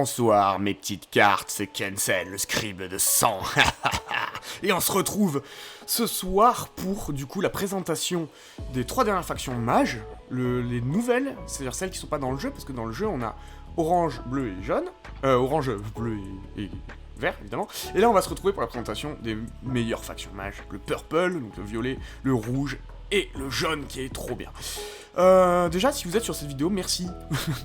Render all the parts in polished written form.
Bonsoir mes petites cartes, c'est Kensen, le scribe de sang. Et on se retrouve ce soir pour du coup la présentation des 3 dernières factions mages, les nouvelles, c'est-à-dire celles qui sont pas dans le jeu, parce que dans le jeu on a orange, bleu et jaune, orange, bleu et vert évidemment, et là on va se retrouver pour la présentation des meilleures factions mages, le purple, donc le violet, le rouge et le jaune qui est trop bien. Déjà, si vous êtes sur cette vidéo, merci.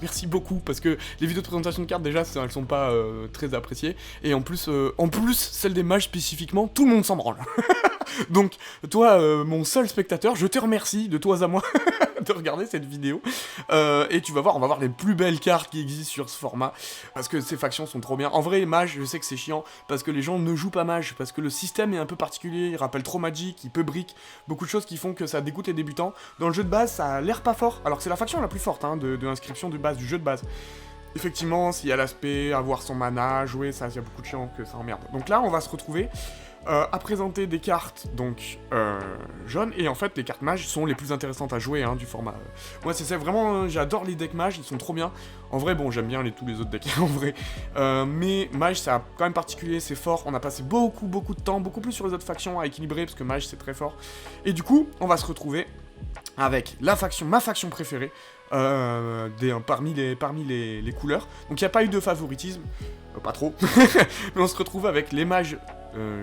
Merci beaucoup, parce que les vidéos de présentation de cartes, déjà, elles sont pas très appréciées. Et en plus, celle des mages spécifiquement, tout le monde s'en branle. Donc, toi, mon seul spectateur, je te remercie de toi à moi de regarder cette vidéo. Et tu vas voir, on va voir les plus belles cartes qui existent sur ce format, parce que ces factions sont trop bien. En vrai, mage, je sais que c'est chiant, parce que les gens ne jouent pas mage, parce que le système est un peu particulier, il rappelle trop Magic, il peut brick, beaucoup de choses qui font que ça dégoûte les débutants. Dans le jeu de base, ça a l'air pas fort, alors que c'est la faction la plus forte de l'inscription de base, du jeu de base. Effectivement, s'il y a l'aspect, avoir son mana, jouer, ça, il y a beaucoup de gens que ça emmerde. Donc là, on va se retrouver à présenter des cartes, donc, jaunes, et en fait, les cartes mages sont les plus intéressantes à jouer, du format. Moi, c'est vraiment, j'adore les decks mages, ils sont trop bien. En vrai, bon, j'aime bien tous les autres decks, en vrai. Mais mage, c'est quand même particulier, c'est fort, on a passé beaucoup de temps, beaucoup plus sur les autres factions à équilibrer, parce que mage, c'est très fort. Et du coup, on va se retrouver avec ma faction préférée, parmi les couleurs. Donc il n'y a pas eu de favoritisme, pas trop, mais on se retrouve avec les mages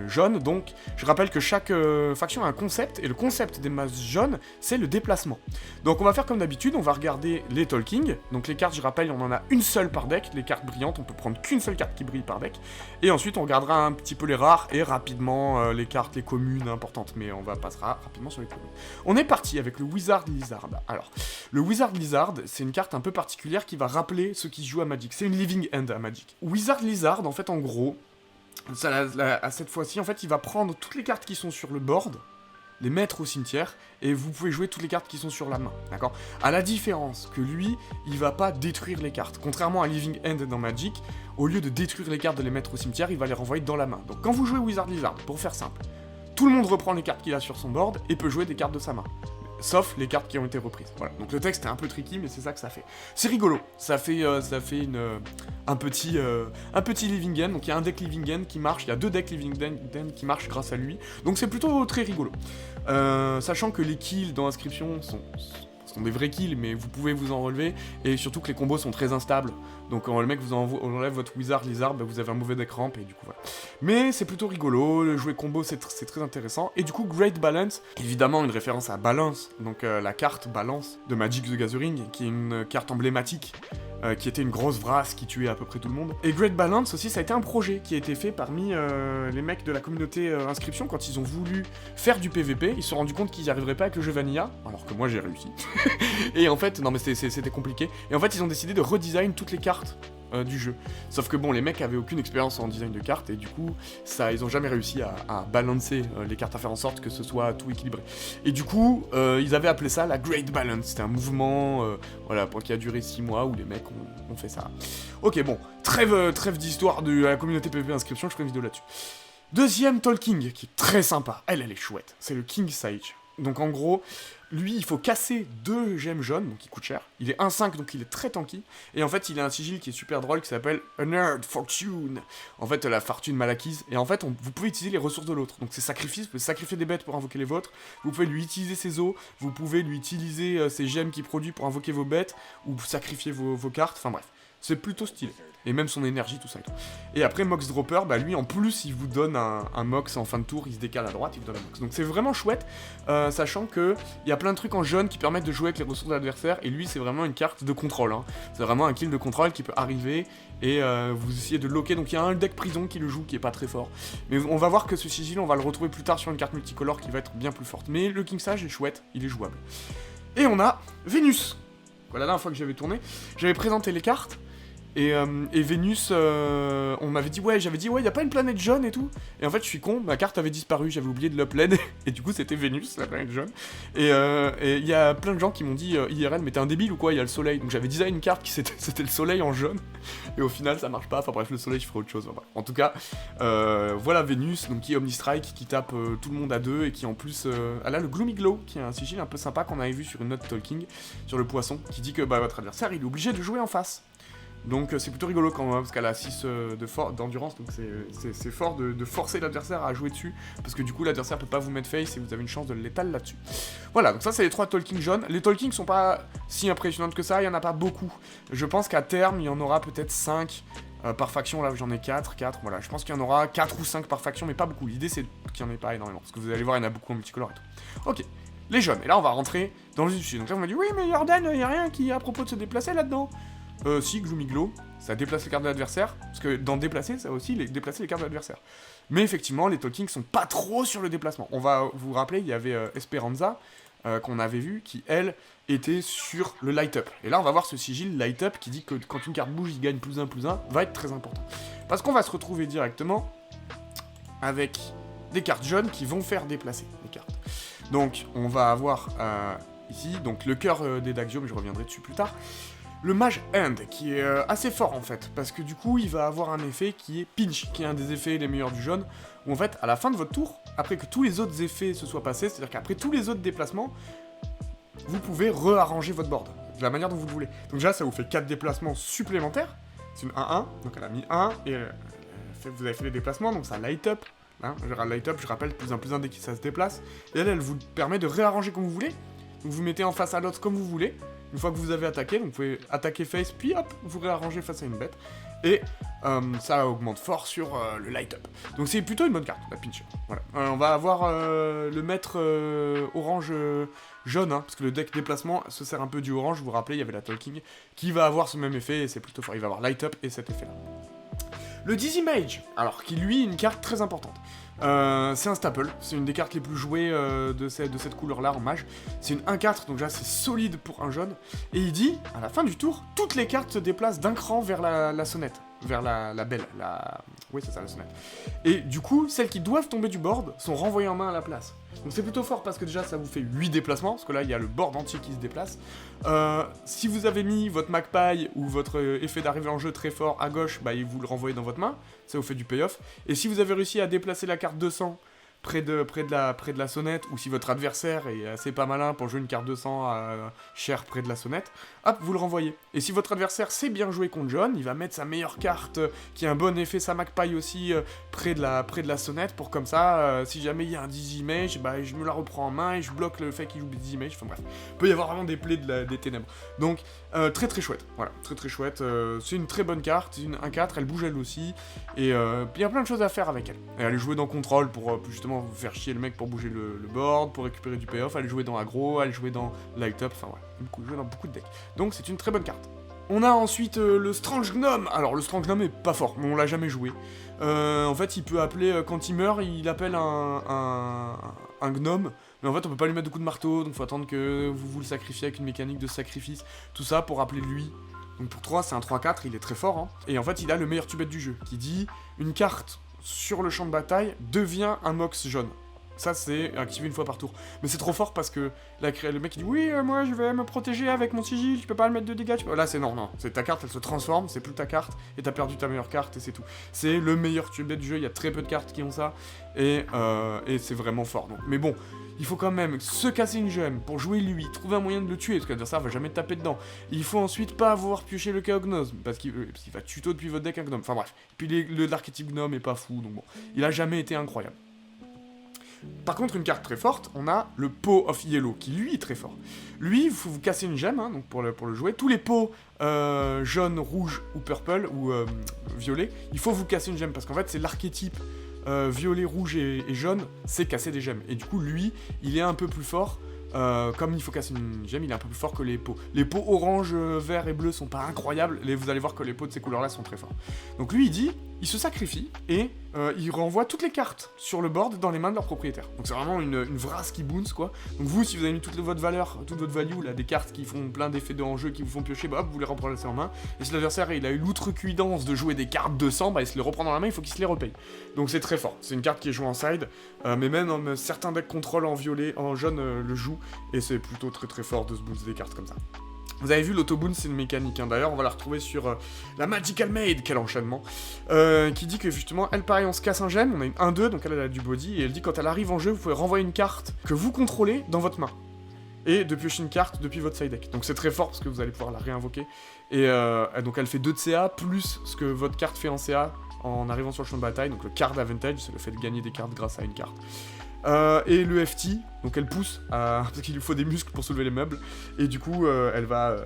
jaunes. Donc je rappelle que chaque faction a un concept, et le concept des mages jaunes, c'est le déplacement. Donc on va faire comme d'habitude, on va regarder les talking. Donc les cartes, je rappelle, on en a une seule par deck, les cartes brillantes, on peut prendre qu'une seule carte qui brille par deck. Et ensuite on regardera un petit peu les rares, et rapidement les cartes, les communes importantes, mais on passera rapidement sur les communes. On est parti avec le Wizard Lizard. Alors, le Wizard Lizard, c'est une carte un peu particulière qui va rappeler ceux qui jouent à Magic. C'est une Living End à Magic. Wizard Lizard, en fait, en gros, à cette fois-ci, en fait, il va prendre toutes les cartes qui sont sur le board, les mettre au cimetière, et vous pouvez jouer toutes les cartes qui sont sur la main, d'accord? À la différence que lui, il va pas détruire les cartes. Contrairement à Living End dans Magic, au lieu de détruire les cartes, de les mettre au cimetière, il va les renvoyer dans la main. Donc quand vous jouez Wizard Lizard, pour faire simple, tout le monde reprend les cartes qu'il a sur son board, et peut jouer des cartes de sa main. Sauf les cartes qui ont été reprises. Voilà. Donc le texte est un peu tricky, mais c'est ça que ça fait. C'est rigolo. Ça fait un petit Living End. Donc il y a un deck Living End qui marche. Il y a 2 decks Living End qui marchent grâce à lui. Donc c'est plutôt très rigolo. Sachant que les kills dans l'inscription sont des vrais kills, mais vous pouvez vous en relever. Et surtout que les combos sont très instables. Donc quand le mec vous enlève votre Wizard Lizard, vous avez un mauvais deck ramp, et du coup voilà. Mais c'est plutôt rigolo, le jouer combo c'est très intéressant. Et du coup Great Balance, évidemment une référence à Balance, donc la carte Balance de Magic the Gathering, qui est une carte emblématique, qui était une grosse vrasse qui tuait à peu près tout le monde. Et Great Balance aussi, ça a été un projet qui a été fait parmi les mecs de la communauté inscription quand ils ont voulu faire du PVP. Ils se sont rendus compte qu'ils n'y arriveraient pas avec le jeu Vanilla, alors que moi j'ai réussi. Et en fait, non mais c'était compliqué. Et en fait ils ont décidé de redesign toutes les cartes du jeu. Sauf que bon, les mecs avaient aucune expérience en design de cartes, et du coup, ils ont jamais réussi à balancer les cartes, à faire en sorte que ce soit tout équilibré. Et du coup, ils avaient appelé ça la Great Balance. C'était un mouvement, qui a duré 6 mois, où les mecs ont fait ça. Ok, bon, trêve d'histoire de la communauté PvP inscription, je ferai une vidéo là-dessus. Deuxième Talking, qui est très sympa. Elle est chouette. C'est le King Sage. Donc en gros, lui, il faut casser 2 gemmes jaunes, donc il coûte cher. Il est 1-5, donc il est très tanky. Et en fait, il a un sigil qui est super drôle, qui s'appelle Unearned Fortune. En fait, la fortune mal acquise. Et en fait, vous pouvez utiliser les ressources de l'autre. Donc c'est sacrifice, vous pouvez sacrifier des bêtes pour invoquer les vôtres. Vous pouvez lui utiliser ses os. Vous pouvez lui utiliser ses gemmes qu'il produit pour invoquer vos bêtes. Ou sacrifier vos cartes. Enfin bref. C'est plutôt stylé. Et même son énergie, tout ça et tout. Et après, Mox Dropper, lui, en plus, il vous donne un Mox en fin de tour, il se décale à droite, il vous donne un Mox. Donc c'est vraiment chouette, sachant que il y a plein de trucs en jaune qui permettent de jouer avec les ressources de l'adversaire, et lui, c'est vraiment une carte de contrôle. C'est vraiment un kill de contrôle qui peut arriver, et vous essayez de loquer. Donc il y a un deck prison qui le joue, qui est pas très fort. Mais on va voir que ce sigil, on va le retrouver plus tard sur une carte multicolore qui va être bien plus forte. Mais le King Sage est chouette, il est jouable. Et on a Vénus. Voilà, la dernière fois que j'avais tourné, j'avais présenté les cartes. Et Vénus, on m'avait dit, ouais, il y a pas une planète jaune et tout. Et en fait, je suis con, ma carte avait disparu, j'avais oublié de l'upload. Et du coup, c'était Vénus, la planète jaune. Et il y a plein de gens qui m'ont dit, IRL, mais t'es un débile ou quoi, il y a le soleil. Donc j'avais design une carte qui c'était le soleil en jaune. Et au final, ça marche pas. Enfin bref, le soleil, je ferai autre chose. Enfin, en tout cas, voilà Vénus, donc qui est Omnistrike, qui tape tout le monde à 2. Et qui en plus, elle a le Gloomy Glow, qui est un sigil un peu sympa qu'on avait vu sur une note Talking, sur le poisson, qui dit que votre adversaire, il est obligé de jouer en face. Donc c'est plutôt rigolo quand même, parce qu'elle a 6 d'endurance, donc c'est fort de forcer l'adversaire à jouer dessus, parce que du coup l'adversaire peut pas vous mettre face et vous avez une chance de l'étal là-dessus. Voilà, donc ça c'est les 3 talking jaunes. Les talking sont pas si impressionnantes que ça, il y en a pas beaucoup. Je pense qu'à terme, il y en aura peut-être 5 par faction, là j'en ai 4, voilà. Je pense qu'il y en aura 4 ou 5 par faction, mais pas beaucoup. L'idée c'est qu'il n'y en ait pas énormément, parce que vous allez voir, il y en a beaucoup en multicolore et tout. Ok, les jaunes, et là on va rentrer dans le vif du sujet. Donc là on m'a dit, oui mais Jordan, il y a rien qui est à propos de se déplacer là-dedans. Si, Gloomiglo, ça déplace les cartes de l'adversaire, parce que dans déplacer, ça aussi déplacer les cartes de l'adversaire. Mais effectivement, les talkings sont pas trop sur le déplacement. On va vous rappeler, il y avait Esperanza, qu'on avait vu, qui, elle, était sur le light-up. Et là, on va voir ce sigil light-up qui dit que quand une carte bouge, il gagne +1, va être très important. Parce qu'on va se retrouver directement avec des cartes jaunes qui vont faire déplacer les cartes. Donc, on va avoir ici, donc le cœur des Daxio, mais je reviendrai dessus plus tard. Le Mage Hand, qui est assez fort en fait, parce que du coup il va avoir un effet qui est Pinch, qui est un des effets les meilleurs du jaune, où en fait à la fin de votre tour, après que tous les autres effets se soient passés, c'est-à-dire qu'après tous les autres déplacements, vous pouvez réarranger votre board, de la manière dont vous le voulez. Donc déjà ça vous fait 4 déplacements supplémentaires, c'est une 1-1, donc elle a mis 1, et vous avez fait les déplacements, donc ça light up, hein, light up, je rappelle, +1 dès que ça se déplace, et elle vous permet de réarranger comme vous voulez, donc vous mettez en face à l'autre comme vous voulez. Une fois que vous avez attaqué, donc vous pouvez attaquer face, puis hop, vous réarrangez face à une bête. Et ça augmente fort sur le light up. Donc c'est plutôt une bonne carte, la pinch. Voilà. On va avoir le maître orange jaune, hein, parce que le deck déplacement se sert un peu du orange. Vous vous rappelez, il y avait la talking, qui va avoir ce même effet, et c'est plutôt fort. Il va avoir light up et cet effet-là. Le Dizzy Mage, alors qui lui est une carte très importante. C'est un staple, c'est une des cartes les plus jouées de cette couleur-là en mage. C'est une 1-4, donc là c'est solide pour un jaune. Et il dit, à la fin du tour, toutes les cartes se déplacent d'un cran vers la sonnette. Vers la belle, oui c'est ça, la sonnette. Et du coup, celles qui doivent tomber du board sont renvoyées en main à la place. Donc c'est plutôt fort parce que déjà ça vous fait 8 déplacements, parce que là il y a le board entier qui se déplace. Si vous avez mis votre Magpie ou votre effet d'arrivée en jeu très fort à gauche, bah vous le renvoyez dans votre main, ça vous fait du payoff. Et si vous avez réussi à déplacer la carte 200 près de la sonnette, ou si votre adversaire est assez pas malin pour jouer une carte 200 chère près de la sonnette, hop, vous le renvoyez. Et si votre adversaire sait bien jouer contre John, il va mettre sa meilleure carte, qui a un bon effet, sa Magpie aussi, près de la sonnette, pour comme ça, si jamais il y a un Dizzy Mage, bah, je me la reprends en main et je bloque le fait qu'il joue Dizzy Mage, enfin bref. Il peut y avoir vraiment des plaies des ténèbres. Donc, très très chouette, voilà, très chouette, c'est une très bonne carte, c'est une 1-4, elle bouge elle aussi, et il y a plein de choses à faire avec elle. Et elle est jouée dans Control pour justement vous faire chier le mec pour bouger le board, pour récupérer du payoff, elle est jouée dans Aggro, elle est jouée dans Light Up, enfin voilà, jouée dans beaucoup de decks. Donc c'est une très bonne carte. On a ensuite le Strange Gnome. Alors le Strange Gnome est pas fort, mais on l'a jamais joué. En fait il peut appeler, quand il meurt, il appelle un gnome, mais en fait on peut pas lui mettre de coups de marteau, donc faut attendre que vous le sacrifiez avec une mécanique de sacrifice, tout ça pour appeler lui. Donc pour 3 c'est un 3-4, il est très fort, hein. Et en fait il a le meilleur tubette du jeu, qui dit une carte sur le champ de bataille devient un mox jaune. Ça, c'est activé une fois par tour. Mais c'est trop fort parce que le mec il dit oui, moi je vais me protéger avec mon sigil, tu peux pas le mettre de dégâts. Là, c'est non. C'est ta carte, elle se transforme, c'est plus ta carte, et t'as perdu ta meilleure carte, et c'est tout. C'est le meilleur tubet du jeu, il y a très peu de cartes qui ont ça, et c'est vraiment fort. Donc. Mais bon, il faut quand même se casser une gemme pour jouer lui, trouver un moyen de le tuer, parce que l'adversaire va jamais te taper dedans. Il faut ensuite pas avoir pioché le Chaos parce qu'il va tuto depuis votre deck un gnome. Enfin bref. Puis l'archétype gnome est pas fou, donc bon. Il a jamais été incroyable. Par contre, une carte très forte, on a le Pot of Yellow, qui lui est très fort. Lui, il faut vous casser une gemme, hein, donc pour le jouer. Tous les pots jaune, rouge ou purple, ou violet, il faut vous casser une gemme, parce qu'en fait, c'est l'archétype violet, rouge et jaune, c'est casser des gemmes. Et du coup, lui, il est un peu plus fort. Comme il faut casser une gemme, il est un peu plus fort que les pots. Les pots orange, vert et bleu sont pas incroyables, et vous allez voir que les pots de ces couleurs-là sont très forts. Donc lui, il dit, il se sacrifie, et il renvoie toutes les cartes sur le board dans les mains de leur propriétaire. Donc c'est vraiment une vrasse qui bounce, quoi. Donc vous, si vous avez mis toute votre valeur, toute votre value, là, des cartes qui font plein d'effets de enjeu, qui vous font piocher, bah hop, vous les reprenez en main. Et si l'adversaire, il a eu l'outrecuidance de jouer des cartes 200, bah il se les reprend dans la main, il faut qu'il se les repaye. Donc c'est très fort. C'est une carte qui est jouée en side, mais même dans certains decks contrôle en violet, en jaune, le joue, et c'est plutôt très fort de se bounce des cartes comme ça. Vous avez vu, l'autoboon, c'est une mécanique, hein. D'ailleurs, on va la retrouver sur la Magical Maid, quel enchaînement, qui dit que justement, elle, pareil, on se casse un gemme, on a une 1-2, donc elle a du body, et elle dit quand elle arrive en jeu, vous pouvez renvoyer une carte que vous contrôlez dans votre main. et de piocher une carte depuis votre side deck. Donc c'est très fort parce que vous allez pouvoir la réinvoquer. Et donc elle fait 2 de CA plus ce que votre carte fait en CA en arrivant sur le champ de bataille. Donc le card advantage, c'est le fait de gagner des cartes grâce à une carte. Et le FT, donc elle pousse, parce qu'il lui faut des muscles pour soulever les meubles. Et du coup, elle va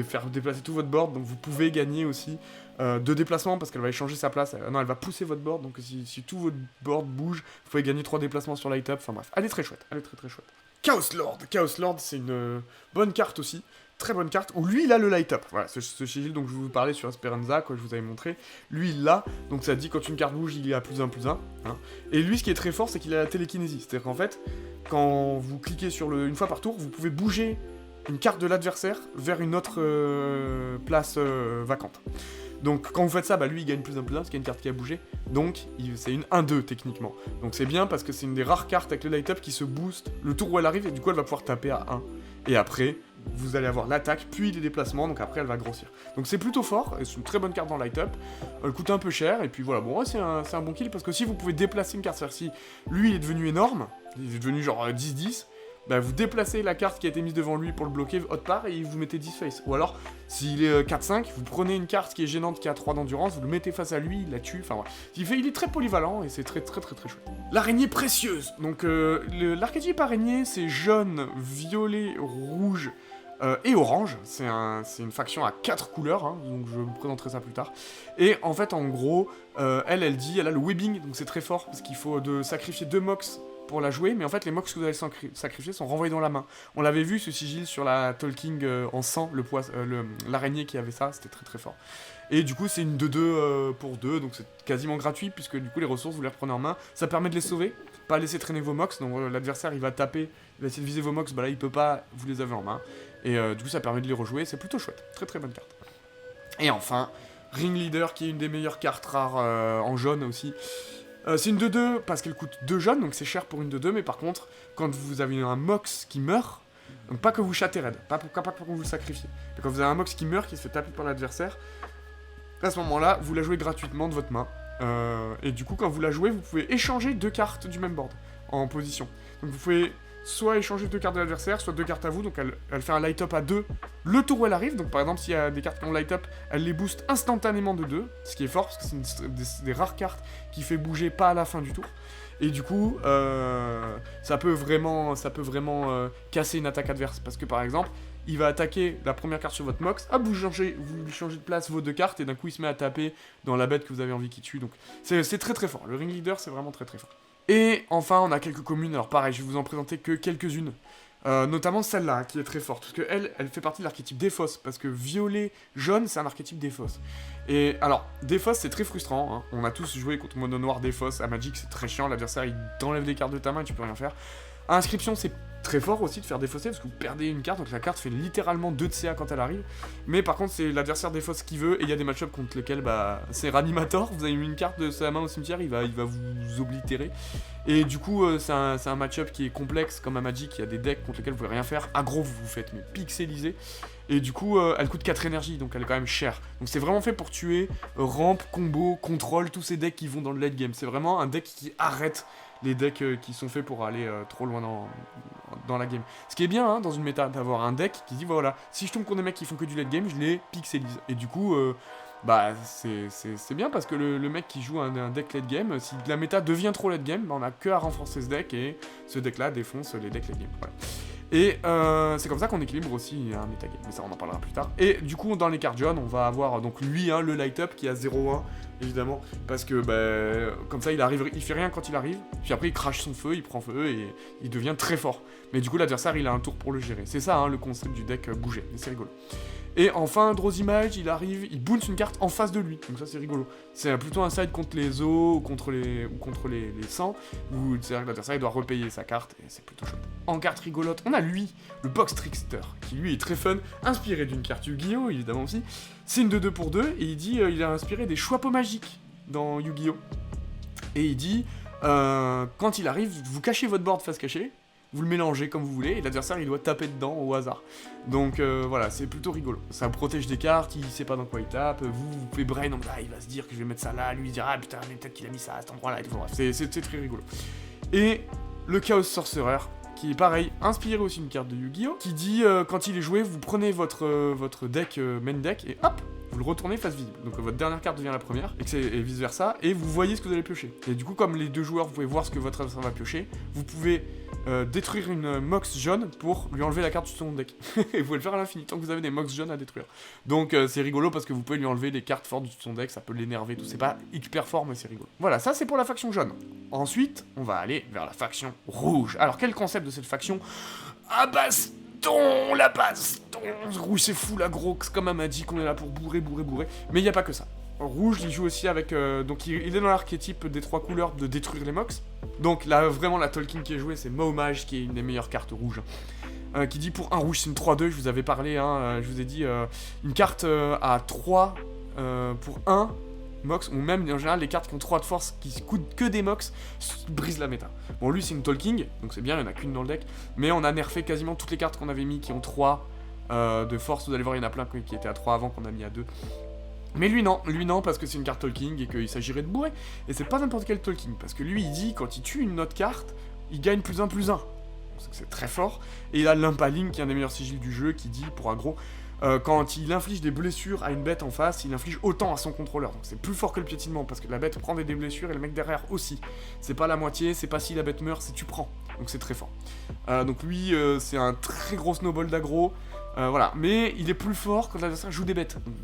faire déplacer tout votre board. Donc vous pouvez gagner aussi 2 déplacements parce qu'elle va échanger sa place. Non, elle va pousser votre board. Donc si tout votre board bouge, vous pouvez gagner 3 déplacements sur light up. Enfin bref, elle est très chouette. Elle est très très chouette. Chaos Lord, c'est une bonne carte aussi. Très bonne carte, où lui il a le light up. Voilà, ce sigil dont je vous parlais sur Esperanza, quoi, je vous avais montré. Lui il l'a, donc ça dit quand une carte bouge, il est à +1/+1. Hein. Et lui, ce qui est très fort, c'est qu'il a la télékinésie. C'est-à-dire qu'en fait, quand vous cliquez sur une fois par tour, vous pouvez bouger une carte de l'adversaire vers une autre place vacante. Donc quand vous faites ça, bah lui il gagne +1/+1 parce qu'il y a une carte qui a bougé. Donc c'est une 1-2 techniquement. Donc c'est bien parce que c'est une des rares cartes avec le light up qui se booste le tour où elle arrive et du coup elle va pouvoir taper à 1. Et après, vous allez avoir l'attaque puis les déplacements, donc après elle va grossir. Donc c'est plutôt fort, et c'est une très bonne carte dans light up. Elle coûte un peu cher, et puis voilà, bon ouais, c'est un bon kill parce que si vous pouvez déplacer une carte, c'est-à-dire si lui il est devenu énorme, il est devenu genre 10-10, bah vous déplacez la carte qui a été mise devant lui pour le bloquer autre part et vous mettez 10 face. Ou alors, s'il est 4-5, vous prenez une carte qui est gênante, qui a 3 d'endurance, vous le mettez face à lui, il la tue, enfin voilà. Il est très polyvalent et c'est très très très très chouette. L'araignée précieuse. Donc l'archétype araignée, c'est jaune, violet, rouge et orange. C'est une faction à 4 couleurs, hein, donc je vous présenterai ça plus tard. Et en fait, en gros, elle a le webbing, donc c'est très fort parce qu'il faut sacrifier 2 mox pour la jouer, mais en fait les mox que vous allez sacrifier sont renvoyés dans la main. On l'avait vu ce sigil sur la Talking en sang, l'araignée qui avait ça, c'était très très fort. Et du coup c'est une 2-2 pour 2, donc c'est quasiment gratuit puisque du coup les ressources vous les reprenez en main, ça permet de les sauver, pas laisser traîner vos mox, donc l'adversaire il va taper, il va essayer de viser vos mox, bah là il peut pas, vous les avez en main, et du coup ça permet de les rejouer, c'est plutôt chouette, très très bonne carte. Et enfin, Ring Leader qui est une des meilleures cartes rares en jaune aussi. C'est une 2-2 parce qu'elle coûte 2 jaunes, donc c'est cher pour une 2-2, mais par contre, quand vous avez un mox qui meurt, donc pas que vous chattez raid, pas pour que vous le sacrifiez, mais quand vous avez un mox qui meurt, qui se fait taper par l'adversaire, à ce moment-là, vous la jouez gratuitement de votre main. Et du coup, quand vous la jouez, vous pouvez échanger 2 cartes du même board en position. Donc vous pouvez soit échanger 2 cartes de l'adversaire, soit 2 cartes à vous, donc elle fait un light up à 2 le tour où elle arrive. Donc par exemple, s'il y a des cartes qui ont light up, elle les booste instantanément de 2, ce qui est fort parce que c'est des rares cartes qui fait bouger pas à la fin du tour. Et du coup, ça peut vraiment casser une attaque adverse, parce que par exemple, il va attaquer la première carte sur votre mox, vous lui changez de place vos 2 cartes, et d'un coup il se met à taper dans la bête que vous avez envie qu'il tue, donc c'est très très fort. Le Ring Leader, c'est vraiment très très fort. Et enfin, on a quelques communes, alors pareil, je vais vous en présenter que quelques-unes. Notamment celle-là, qui est très forte, parce qu'elle fait partie de l'archétype Défausse, parce que violet-jaune, c'est un archétype Défausse. Et alors, Défausse, c'est très frustrant, hein. On a tous joué contre Mono Noir Défausse, à Magic, c'est très chiant, l'adversaire, il t'enlève des cartes de ta main et tu peux rien faire. À Inscription, c'est très fort aussi de faire défausser, parce que vous perdez une carte, donc la carte fait littéralement 2 de CA quand elle arrive. Mais par contre, c'est l'adversaire défausse qui veut, et il y a des match-ups contre lesquels, c'est Ranimator, vous avez mis une carte de sa main au cimetière, il va vous oblitérer. Et du coup, c'est un match-up qui est complexe, comme à Magic, il y a des decks contre lesquels vous pouvez rien faire. Aggro, vous vous faites mais pixeliser. Et du coup, elle coûte 4 énergies, donc elle est quand même chère. Donc c'est vraiment fait pour tuer rampe, combo, contrôle, tous ces decks qui vont dans le late game. C'est vraiment un deck qui arrête les decks qui sont faits pour aller trop loin dans la game. Ce qui est bien dans une méta, d'avoir un deck qui dit voilà, si je tombe contre des mecs qui font que du late game, je les pixelise. Et du coup, c'est bien parce que le mec qui joue un deck late game, si la méta devient trop late game, on a que à renforcer ce deck et ce deck là défonce les decks late game. Voilà. Et c'est comme ça qu'on équilibre aussi un metagame, mais ça on en parlera plus tard. Et du coup dans les cartes jaunes, on va avoir donc lui, le light up qui a 0-1, évidemment, parce que comme ça il fait rien quand il arrive, puis après il crache son feu, il prend feu et il devient très fort. Mais du coup l'adversaire il a un tour pour le gérer. C'est ça le concept du deck bouger, mais c'est rigolo. Et enfin, Drozimage, il arrive, il bounce une carte en face de lui, donc ça c'est rigolo. C'est plutôt un side contre les os ou contre les sangs, où c'est-à-dire que l'adversaire il doit repayer sa carte, et c'est plutôt chouette. En carte rigolote, on a lui, le Box Trickster, qui lui est très fun, inspiré d'une carte Yu-Gi-Oh! Évidemment aussi. C'est une 2-2 pour 2, et il dit il a inspiré des Choix-Peaux magiques dans Yu-Gi-Oh! Et il dit, quand il arrive, vous cachez votre board face cachée, vous le mélangez comme vous voulez, et l'adversaire il doit taper dedans au hasard. Donc voilà, c'est plutôt rigolo. Ça protège des cartes, il sait pas dans quoi il tape, vous pouvez brain, donc il va se dire que je vais mettre ça là, lui il dira ah putain mais peut-être qu'il a mis ça à cet endroit là, et tout. Bref, c'est très rigolo. Et le Chaos Sorcerer, qui est pareil, inspiré aussi d'une carte de Yu-Gi-Oh! Qui dit, quand il est joué, vous prenez votre deck, main deck, et hop, vous le retournez face visible. Donc votre dernière carte devient la première, et vice versa, et vous voyez ce que vous allez piocher. Et du coup, comme les deux joueurs, vous pouvez voir ce que votre adversaire va piocher, vous pouvez détruire une Mox jaune pour lui enlever la carte de son deck. Et vous pouvez le faire à l'infini, tant que vous avez des Mox jaunes à détruire. Donc c'est rigolo parce que vous pouvez lui enlever les cartes fortes de son deck, ça peut l'énerver, tout. C'est pas hyper fort, mais c'est rigolo. Voilà, ça c'est pour la faction jaune. Ensuite, on va aller vers la faction rouge. Alors quel concept de cette faction? Ah baston, la baston. Rouge c'est fou, la gros, comme Amadi, qu'on est là pour bourrer. Mais il n'y a pas que ça. Rouge, il joue aussi avec... donc il est dans l'archétype des 3 couleurs de détruire les Mox. Donc là, vraiment, la Tolkien qui est jouée, c'est Maomage, qui est une des meilleures cartes rouges. Qui dit pour un rouge, c'est une 3-2, je vous avais parlé, je vous ai dit, une carte à 3 pour 1 Mox, ou même en général les cartes qui ont 3 de force, qui coûtent que des Mox, brisent la méta. Bon, lui c'est une Tolkien, donc c'est bien, il n'y en a qu'une dans le deck, mais on a nerfé quasiment toutes les cartes qu'on avait mis qui ont 3 de force. Vous allez voir, il y en a plein qui étaient à 3 avant, qu'on a mis à 2. Mais lui non, parce que c'est une carte Tolkien et qu'il s'agirait de bourrer. Et c'est pas n'importe quel Tolkien, parce que lui il dit, quand il tue une autre carte, il gagne +1/+1. C'est très fort. Et il a l'Impaling, qui est un des meilleurs sigils du jeu, qui dit, pour aggro, quand il inflige des blessures à une bête en face, il inflige autant à son contrôleur. Donc c'est plus fort que le piétinement, parce que la bête prend des blessures et le mec derrière aussi. C'est pas la moitié, c'est pas si la bête meurt, c'est tu prends. Donc c'est très fort. Donc lui, c'est un très gros snowball d'aggro. Voilà. Mais il est plus fort quand l'adversaire joue des bêtes. Donc,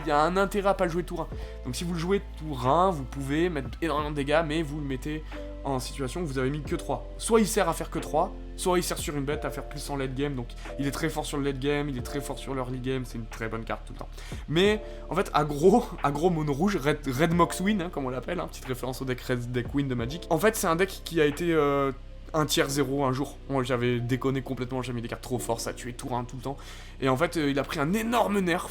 il y a un intérêt à pas le jouer tour 1. Donc si vous le jouez tour 1, vous pouvez mettre énormément de dégâts, mais vous le mettez en situation où vous avez mis que 3. Soit il sert à faire que 3, soit il sert sur une bête à faire plus en late game. Donc il est très fort sur le late game, il est très fort sur l'early game, c'est une très bonne carte tout le temps. Mais en fait, aggro mono rouge, Red Mox Win, comme on l'appelle, petite référence au deck Red Deck Win de Magic. En fait, c'est un deck qui a été un tiers 0 un jour. Moi j'avais déconné complètement, j'avais mis des cartes trop fortes, ça tuait tour 1 tout le temps. Et en fait, il a pris un énorme nerf.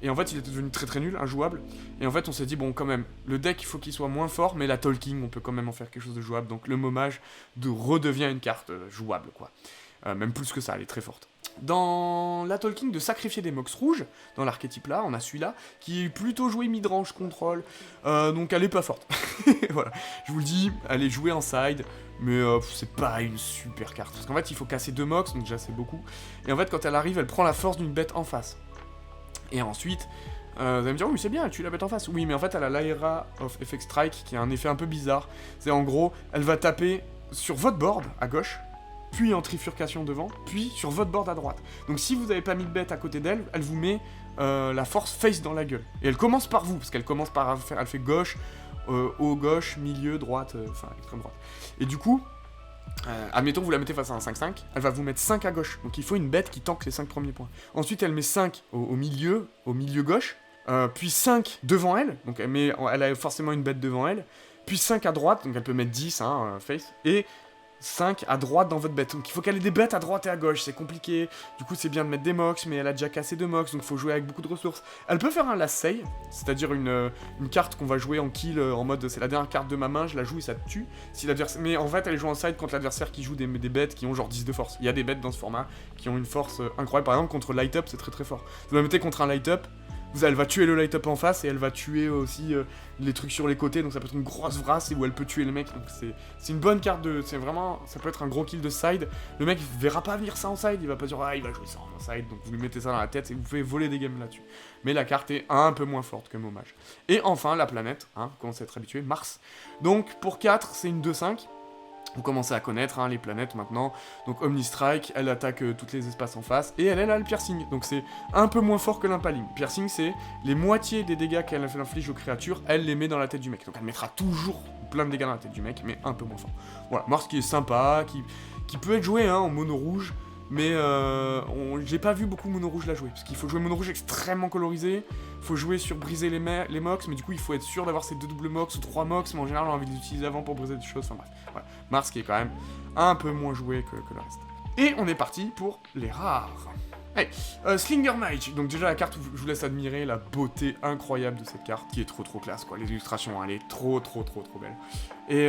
Et en fait, il était devenu très nul, injouable. Et en fait, on s'est dit, bon, quand même, le deck, il faut qu'il soit moins fort, mais la Tolkien, on peut quand même en faire quelque chose de jouable. Donc le Maomage redevient une carte jouable, quoi. Même plus que ça, elle est très forte. Dans la Tolkien de sacrifier des Mox rouges, dans l'archétype là, on a celui-là, qui est plutôt joué midrange contrôle, donc elle est pas forte. Voilà, je vous le dis, elle est jouée en side, mais c'est pas une super carte. Parce qu'en fait, il faut casser 2 Mox, donc déjà c'est beaucoup. Et en fait, quand elle arrive, elle prend la force d'une bête en face. Et ensuite, vous allez me dire, oui, c'est bien, elle tue la bête en face. Oui, mais en fait, elle a l'Aera of Effect Strike, qui a un effet un peu bizarre. C'est en gros, elle va taper sur votre board, à gauche, puis en trifurcation devant, puis sur votre board à droite. Donc si vous n'avez pas mis de bête à côté d'elle, elle vous met la force face dans la gueule. Et elle commence par vous, parce qu'elle commence par faire, elle fait gauche, haut gauche, milieu, droite, enfin extrême droite. Et du coup, admettons vous la mettez face à un 5-5, elle va vous mettre 5 à gauche. Donc il faut une bête qui tank les 5 premiers points. Ensuite elle met 5 au milieu gauche, puis 5 devant elle, donc elle a forcément une bête devant elle, puis 5 à droite, donc elle peut mettre 10, face, et 5 à droite dans votre bête. Donc il faut qu'elle ait des bêtes à droite et à gauche, c'est compliqué. Du coup c'est bien de mettre des mox, mais elle a déjà cassé 2 mox, donc il faut jouer avec beaucoup de ressources. Elle peut faire un last save, c'est-à-dire une carte qu'on va jouer en kill, en mode c'est la dernière carte de ma main, je la joue et ça te tue. Si mais en fait elle joue en side contre l'adversaire qui joue des bêtes qui ont genre 10 de force. Il y a des bêtes dans ce format qui ont une force incroyable, par exemple contre Light Up c'est très fort. Vous la mettez contre un Light Up, elle va tuer le light up en face et elle va tuer aussi les trucs sur les côtés, donc ça peut être une grosse vrasse et où elle peut tuer le mec, donc c'est une bonne carte c'est vraiment, ça peut être un gros kill de side. Le mec il verra pas venir ça en side, il va pas dire il va jouer ça en side, donc vous lui mettez ça dans la tête et vous pouvez voler des games là-dessus. Mais la carte est un peu moins forte que Maomage. Et enfin la planète, vous commencez à être habitué, Mars. Donc pour 4 c'est une 2-5. Vous commencez à connaître les planètes maintenant. Donc Omnistrike, elle attaque tous les espaces en face. Et elle a le piercing. Donc c'est un peu moins fort que l'impaling. Piercing, c'est les moitiés des dégâts qu'elle inflige aux créatures, elle les met dans la tête du mec. Donc elle mettra toujours plein de dégâts dans la tête du mec, mais un peu moins fort. Voilà, Mars qui est sympa, qui peut être joué en mono rouge. Mais j'ai pas vu beaucoup mono rouge la jouer, parce qu'il faut jouer mono rouge extrêmement colorisé, faut jouer sur briser les mox, mais du coup il faut être sûr d'avoir ces 2 doubles mox ou 3 mox, mais en général on a envie d'utiliser avant pour briser des choses, enfin bref. Voilà. Mars qui est quand même un peu moins joué que le reste. Et on est parti pour les rares. Hey, Slinger Mage, donc déjà la carte, je vous laisse admirer la beauté incroyable de cette carte, qui est trop classe quoi, les illustrations, elle est trop belle. Et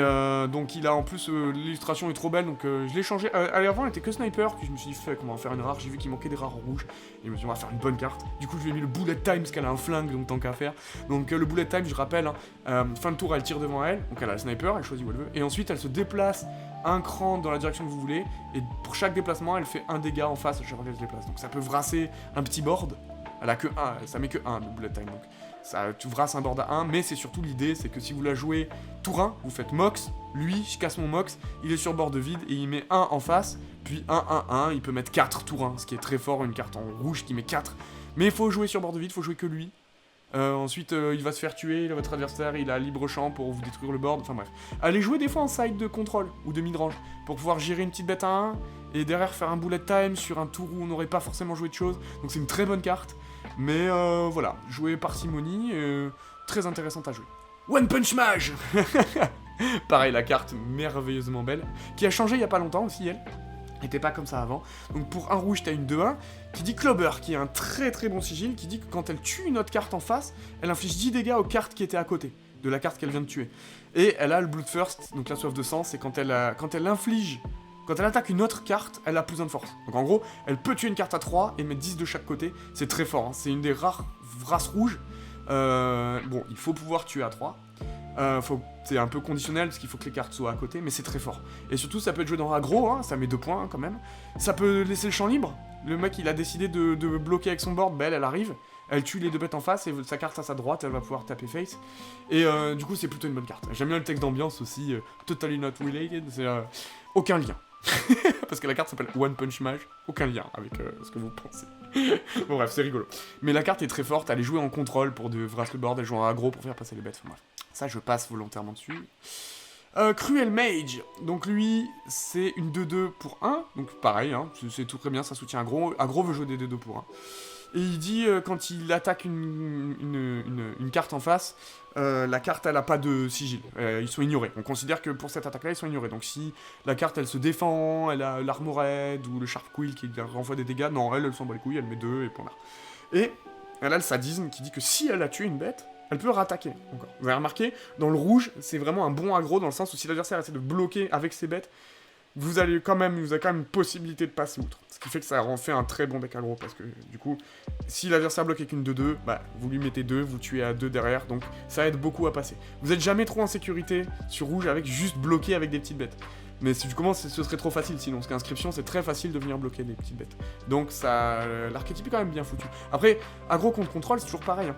donc il a en plus, l'illustration est trop belle, donc je l'ai changé, avant elle était que sniper, puis je me suis dit comment faire une rare, j'ai vu qu'il manquait des rares rouges, et je me suis dit on va faire une bonne carte, du coup je lui ai mis le bullet time, parce qu'elle a un flingue, donc tant qu'à faire, donc le bullet time je rappelle, Fin de tour, elle tire devant elle, donc elle a le sniper, elle choisit où elle veut, et ensuite elle se déplace un cran dans la direction que vous voulez, et pour chaque déplacement, elle fait un dégât en face à chaque fois qu'elle se déplace. Donc ça peut vrasser un petit board, elle a que 1, ça met que 1 le bullet time, donc ça, tu vrasses un board à 1, mais c'est surtout l'idée, c'est que si vous la jouez tour 1, vous faites Mox, lui, je casse mon Mox, il est sur board vide, et il met 1 en face, puis 1, il peut mettre 4 tour 1, ce qui est très fort, une carte en rouge qui met 4, mais il faut jouer sur board vide, il faut jouer que lui. Ensuite, il va se faire tuer, votre adversaire, il a libre champ pour vous détruire le board, enfin bref. Allez jouer des fois en side de contrôle, ou de mid-range, pour pouvoir gérer une petite bête à 1, et derrière faire un bullet time sur un tour où on n'aurait pas forcément joué de choses, donc c'est une très bonne carte. Mais voilà, jouer parcimonie, très intéressante à jouer. One Punch Mage. Pareil, la carte merveilleusement belle, qui a changé il y a pas longtemps aussi, elle. Était pas comme ça avant. Donc pour un rouge, t'as une 2-1, qui dit Clobber, qui est un très très bon sigil, qui dit que quand elle tue une autre carte en face, elle inflige 10 dégâts aux cartes qui étaient à côté, de la carte qu'elle vient de tuer. Et elle a le Bloodthirst, donc la soif de sang, c'est quand elle attaque une autre carte, elle a plus 1 de force. Donc en gros, elle peut tuer une carte à 3 et mettre 10 de chaque côté. C'est très fort, hein. C'est une des rares races rouges. Bon, il faut pouvoir tuer à 3. C'est un peu conditionnel parce qu'il faut que les cartes soient à côté, mais c'est très fort. Et surtout, ça peut être joué dans aggro, hein, ça met 2 points hein, quand même. Ça peut laisser le champ libre. Le mec, il a décidé de bloquer avec son board, bah elle arrive. Elle tue les 2 bêtes en face et sa carte à sa droite, elle va pouvoir taper face. Et du coup, c'est plutôt une bonne carte. J'aime bien le texte d'ambiance aussi, totally not related, c'est aucun lien. Parce que la carte s'appelle One Punch Mage, aucun lien avec ce que vous pensez. Bon bref, c'est rigolo. Mais la carte est très forte, elle est jouée en contrôle pour vrasser le board, elle joue en aggro pour faire passer les bêtes, enfin bref. Ça, je passe volontairement dessus. Cruel Mage, donc lui, c'est une 2-2 pour 1, donc pareil, hein, c'est tout très bien, ça soutient aggro. Aggro veut jouer des 2-2 pour 1. Et il dit, quand il attaque une carte en face, la carte, elle a pas de sigil, ils sont ignorés. On considère que pour cette attaque-là, ils sont ignorés. Donc si la carte, elle se défend, elle a l'Armored ou le Sharp Quill qui renvoie des dégâts, non, elle s'en bat les couilles, elle met 2 et point barre. Et elle a le sadisme qui dit que si elle a tué une bête, elle peut rattaquer encore. Vous avez remarqué, dans le rouge, c'est vraiment un bon aggro dans le sens où si l'adversaire essaie de bloquer avec ses bêtes, vous avez quand même une possibilité de passer outre. Ce qui fait que ça en fait un très bon deck aggro, parce que du coup, si l'adversaire bloque avec une 2-2, bah, vous lui mettez 2, vous tuez à 2 derrière, donc ça aide beaucoup à passer. Vous êtes jamais trop en sécurité sur rouge avec juste bloquer avec des petites bêtes. Mais si tu commences, ce serait trop facile sinon, parce qu'Inscription, c'est très facile de venir bloquer des petites bêtes. Donc ça, l'archétype est quand même bien foutu. Après, aggro contre contrôle, c'est toujours pareil, hein.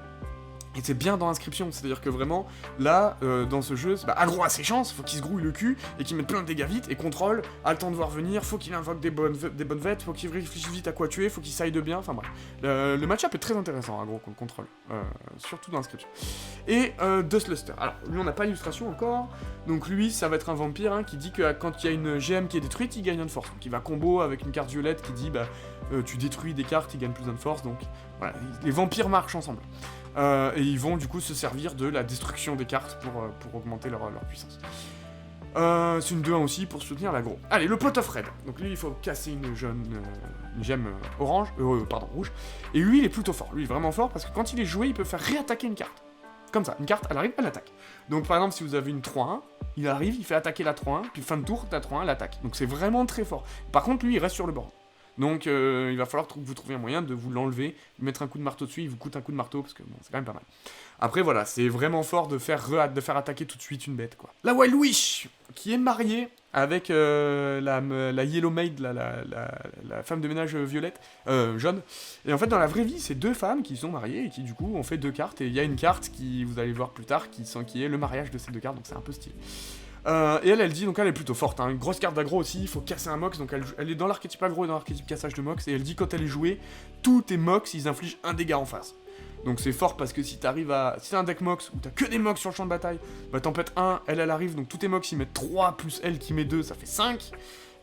Et c'est bien dans Inscription, c'est-à-dire que vraiment, là, dans ce jeu, aggro a ses chances, faut qu'il se grouille le cul, et qu'il mette plein de dégâts vite, et contrôle, a le temps de voir venir, faut qu'il invoque des bonnes vêtes, faut qu'il réfléchisse vite à quoi tuer, faut qu'il side bien, enfin bref. Le match-up est très intéressant, aggro contre contrôle, surtout dans Inscription. Et Dustluster, alors, lui on n'a pas l'illustration encore, donc lui, ça va être un vampire, hein, qui dit que quand il y a une GM qui est détruite, il gagne 1 de force, donc il va combo avec une carte violette qui dit, tu détruis des cartes, il gagne plus 1 de force, donc voilà, les vampires marchent ensemble. Et ils vont du coup se servir de la destruction des cartes pour augmenter leur puissance. C'est une 2-1 aussi pour soutenir l'aggro. Allez, le Pot of Red. Donc lui, il faut casser une gemme rouge. Et lui, il est plutôt fort. Lui, il est vraiment fort parce que quand il est joué, il peut faire réattaquer une carte. Comme ça, une carte, elle arrive, elle attaque. Donc par exemple, si vous avez une 3-1, il arrive, il fait attaquer la 3-1, puis fin de tour, la 3-1, l'attaque. Donc c'est vraiment très fort. Par contre, lui, il reste sur le board. Donc il va falloir que vous trouviez un moyen de vous l'enlever, de mettre un coup de marteau dessus, il vous coûte un coup de marteau, parce que bon, c'est quand même pas mal. Après voilà, c'est vraiment fort de faire attaquer tout de suite une bête, quoi. La Wild Wish, qui est mariée avec la Yellow Maid, la femme de ménage violette, jaune. Et en fait, dans la vraie vie, c'est 2 femmes qui sont mariées et qui du coup ont fait 2 cartes, et il y a une carte qui, vous allez voir plus tard, qui est le mariage de ces 2 cartes, donc c'est un peu stylé. Et elle dit, donc elle est plutôt forte, hein, une grosse carte d'aggro aussi, il faut casser un Mox, donc elle est dans l'archétype aggro et dans l'archétype cassage de Mox, et elle dit quand elle est jouée, tous tes Mox, ils infligent 1 dégât en face. Donc c'est fort parce que si t'as un deck Mox où t'as que des Mox sur le champ de bataille, bah t'en pètes 1, elle arrive, donc tous tes Mox ils mettent 3 plus elle qui met 2, ça fait 5.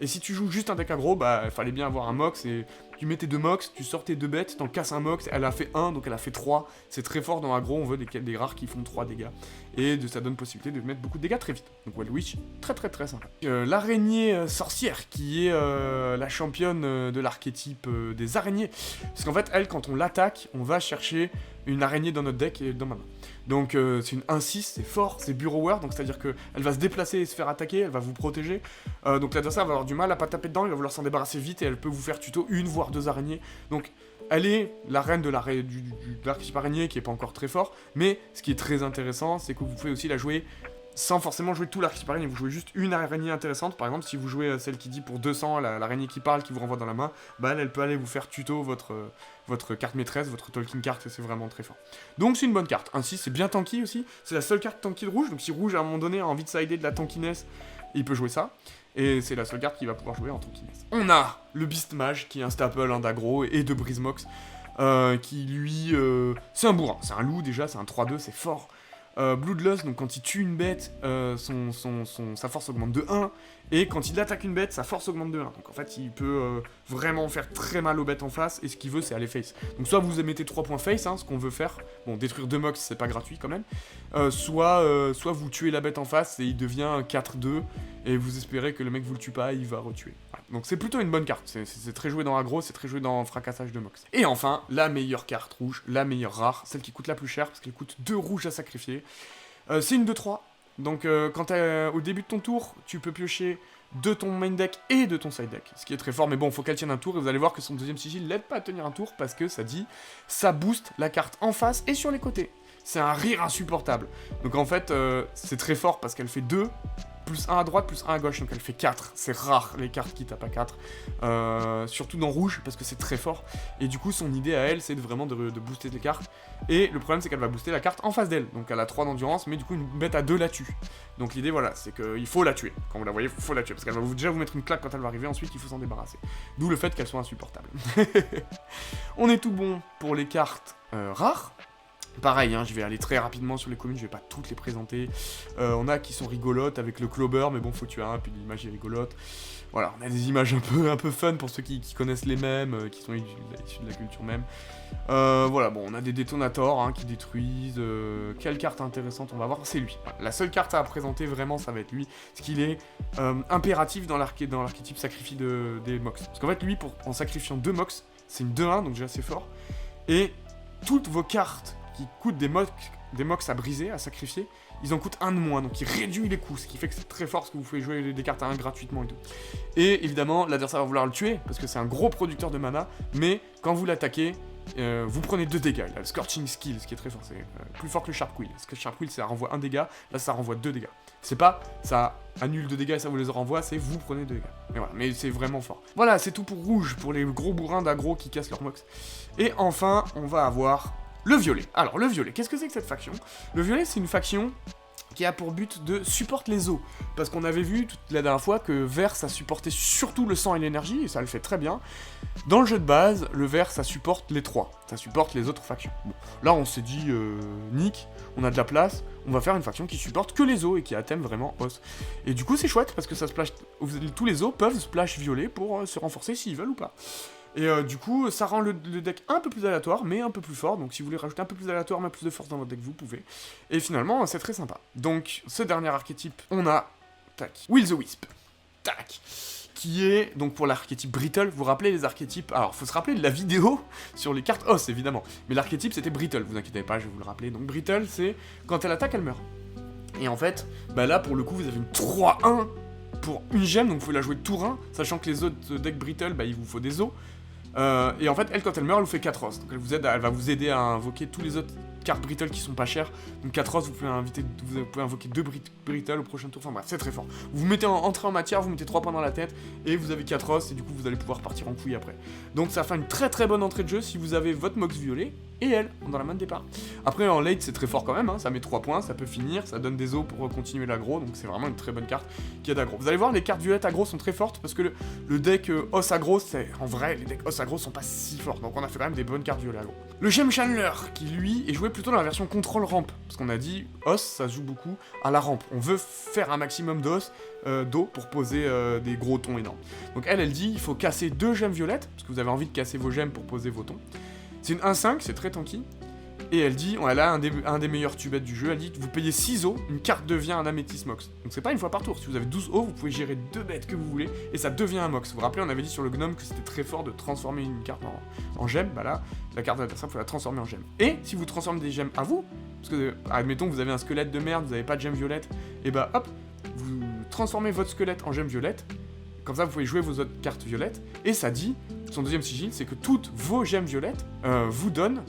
Et si tu joues juste un deck aggro, bah il fallait bien avoir un Mox, et tu mets tes 2 Mox, tu sors tes 2 bêtes, t'en casses un Mox, elle a fait 1, donc elle a fait 3. C'est très fort dans aggro, on veut des rares qui font 3 dégâts. Et ça donne possibilité de mettre beaucoup de dégâts très vite. Donc Wild Witch, très sympa. L'araignée sorcière, qui est la championne de l'archétype des araignées. Parce qu'en fait, elle, quand on l'attaque, on va chercher une araignée dans notre deck et dans ma main. Donc c'est une 1-6, c'est fort, c'est Burrower, donc c'est-à-dire qu'elle va se déplacer et se faire attaquer, elle va vous protéger. Donc l'adversaire va avoir du mal à pas taper dedans, il va vouloir s'en débarrasser vite et elle peut vous faire tuto une voire deux araignées. Donc elle est la reine de l'archétype araignée qui est pas encore très fort, mais ce qui est très intéressant, c'est que vous pouvez aussi la jouer sans forcément jouer tout l'archétype araignée, vous jouez juste une araignée intéressante. Par exemple, si vous jouez celle qui dit pour 200, l'araignée qui parle, qui vous renvoie dans la main, bah elle peut aller vous faire tuto votre carte maîtresse, votre Tolkien carte, et c'est vraiment très fort. Donc c'est une bonne carte. Ainsi, c'est bien tanky aussi, c'est la seule carte tanky de rouge, donc si rouge à un moment donné a envie de sider de la tankiness, il peut jouer ça. Et c'est la seule carte qu'il va pouvoir jouer en tankiness. On a le Beast Mage, qui est un staple d'aggro et de Brise-Mox, qui lui... c'est un bourrin, c'est un loup déjà, c'est un 3-2, c'est fort. Bloodlust, donc quand il tue une bête, sa force augmente de 1, et quand il attaque une bête, sa force augmente de 1. Donc en fait, il peut vraiment faire très mal aux bêtes en face, et ce qu'il veut, c'est aller face. Donc soit vous mettez 3 points face, ce qu'on veut faire, bon, détruire 2 mox, c'est pas gratuit quand même, soit vous tuez la bête en face, et il devient 4-2, et vous espérez que le mec vous le tue pas, il va retuer. Voilà. Donc c'est plutôt une bonne carte, c'est très joué dans aggro, c'est très joué dans fracassage de mox. Et enfin, la meilleure carte rouge, la meilleure rare, celle qui coûte la plus cher, parce qu'elle coûte 2 rouges à sacrifier. C'est une 2-3, donc quand au début de ton tour, tu peux piocher de ton main deck et de ton side deck, ce qui est très fort, mais bon, faut qu'elle tienne un tour, et vous allez voir que son deuxième sigil l'aide pas à tenir un tour, parce que ça dit, ça booste la carte en face et sur les côtés. C'est un rire insupportable. Donc en fait, c'est très fort, parce qu'elle fait 2, plus 1 à droite, plus 1 à gauche, donc elle fait 4. C'est rare les cartes qui tapent à 4. Surtout dans rouge, parce que c'est très fort. Et du coup, son idée à elle, c'est vraiment de booster les cartes. Et le problème, c'est qu'elle va booster la carte en face d'elle. Donc elle a 3 d'endurance, mais du coup, une bête à 2 la tue. Donc l'idée, voilà, c'est qu'il faut la tuer. Quand vous la voyez, il faut la tuer. Parce qu'elle va déjà vous mettre une claque quand elle va arriver, ensuite, il faut s'en débarrasser. D'où le fait qu'elle soit insupportable. On est tout bon pour les cartes rares. Pareil, je vais aller très rapidement sur les communes, je vais pas toutes les présenter. On a qui sont rigolotes avec le Clober, mais bon, faut tuer un, puis l'image est rigolote. Voilà, on a des images un peu fun pour ceux qui connaissent les mèmes, qui sont issus de la culture mème. Voilà, bon, on a des détonators qui détruisent. Quelle carte intéressante on va voir? C'est lui. Voilà, la seule carte à présenter vraiment, ça va être lui, parce qu'il est impératif dans l'archétype sacrifie des Mox. Parce qu'en fait, lui, en sacrifiant 2 Mox, c'est une 2-1, donc déjà c'est fort. Et toutes vos cartes qui coûtent des mox à briser, à sacrifier, ils en coûtent 1 de moins, donc il réduit les coûts, ce qui fait que c'est très fort, parce que vous pouvez jouer des cartes à 1 gratuitement et tout. Et évidemment, l'adversaire va vouloir le tuer, parce que c'est un gros producteur de mana, mais quand vous l'attaquez, vous prenez 2 dégâts. Il a le Scorching Skill, ce qui est très fort, c'est plus fort que le Sharp Quill. Parce que le Sharp Quill, ça renvoie 1 dégât, là ça renvoie 2 dégâts. C'est pas, ça annule 2 dégâts et ça vous les renvoie, c'est vous prenez 2 dégâts. Mais voilà, mais c'est vraiment fort. Voilà, c'est tout pour rouge, pour les gros bourrins d'aggro qui cassent leur mox. Et enfin, on va avoir le violet. Alors, le violet, qu'est-ce que c'est que cette faction? Le violet, c'est une faction qui a pour but de support les eaux. Parce qu'on avait vu la dernière fois que vert, ça supportait surtout le sang et l'énergie, et ça le fait très bien. Dans le jeu de base, le vert, ça supporte les 3. Ça supporte les autres factions. Bon, là, on s'est dit, nick, on a de la place, on va faire une faction qui supporte que les eaux et qui a thème vraiment os. Et du coup, c'est chouette, parce que ça splash... tous les eaux peuvent splash violet pour se renforcer s'ils veulent ou pas. Et du coup, ça rend le deck un peu plus aléatoire, mais un peu plus fort. Donc si vous voulez rajouter un peu plus aléatoire, mais plus de force dans votre deck, vous pouvez. Et finalement, c'est très sympa. Donc, ce dernier archétype, on a... Tac. Will the Wisp. Tac. Qui est, donc pour l'archétype Brittle, vous vous rappelez les archétypes... Alors, faut se rappeler de la vidéo sur les cartes os, évidemment. Mais l'archétype, c'était Brittle, vous inquiétez pas, je vais vous le rappeler. Donc Brittle, c'est quand elle attaque, elle meurt. Et en fait, bah là, pour le coup, vous avez une 3-1 pour une gemme, donc vous pouvez la jouer tour 1, sachant que les autres decks Brittle, bah il vous faut des os. Et en fait, elle, quand elle meurt, elle vous fait 4 os. Donc elle va vous aider à invoquer tous les autres cartes Brittle qui sont pas chères. Donc 4 os, vous pouvez invoquer 2 Brittle au prochain tour. Enfin bref, c'est très fort. Vous mettez entrée en matière, vous mettez 3 points dans la tête, et vous avez 4 os, et du coup vous allez pouvoir partir en couille après. Donc ça fait une très bonne entrée de jeu si vous avez votre Mox violet et elle dans la main de départ. Après en late c'est très fort quand même, ça met 3 points, ça peut finir, ça donne des os pour continuer l'aggro, donc c'est vraiment une très bonne carte qui a d'aggro. Vous allez voir, les cartes violettes aggro sont très fortes parce que le deck os aggro, c'est en vrai les decks os aggro sont pas si forts, donc on a fait quand même des bonnes cartes violettes aggro. Le Gem Chandler qui lui est joué plutôt dans la version contrôle ramp, parce qu'on a dit os ça se joue beaucoup à la rampe. On veut faire un maximum d'eau pour poser des gros tons énormes. Donc elle dit il faut casser 2 gemmes violettes, parce que vous avez envie de casser vos gemmes pour poser vos tons. C'est une 1-5, c'est très tanky. Et elle dit, elle a un des meilleurs tubettes du jeu, elle dit, vous payez 6 os, une carte devient un Amethyst Mox. Donc c'est pas une fois par tour, si vous avez 12 os, vous pouvez gérer 2 bêtes que vous voulez, et ça devient un Mox. Vous vous rappelez, on avait dit sur le Gnome que c'était très fort de transformer une carte en gemme, bah là, la carte de l'adversaire, il faut la transformer en gemme. Et si vous transformez des gemmes à vous, parce que, admettons, vous avez un squelette de merde, vous n'avez pas de gemme violette, et bah hop, vous transformez votre squelette en gemme violette, comme ça vous pouvez jouer vos autres cartes violettes, et ça dit, son deuxième sigil, c'est que toutes vos gemmes violettes vous donnent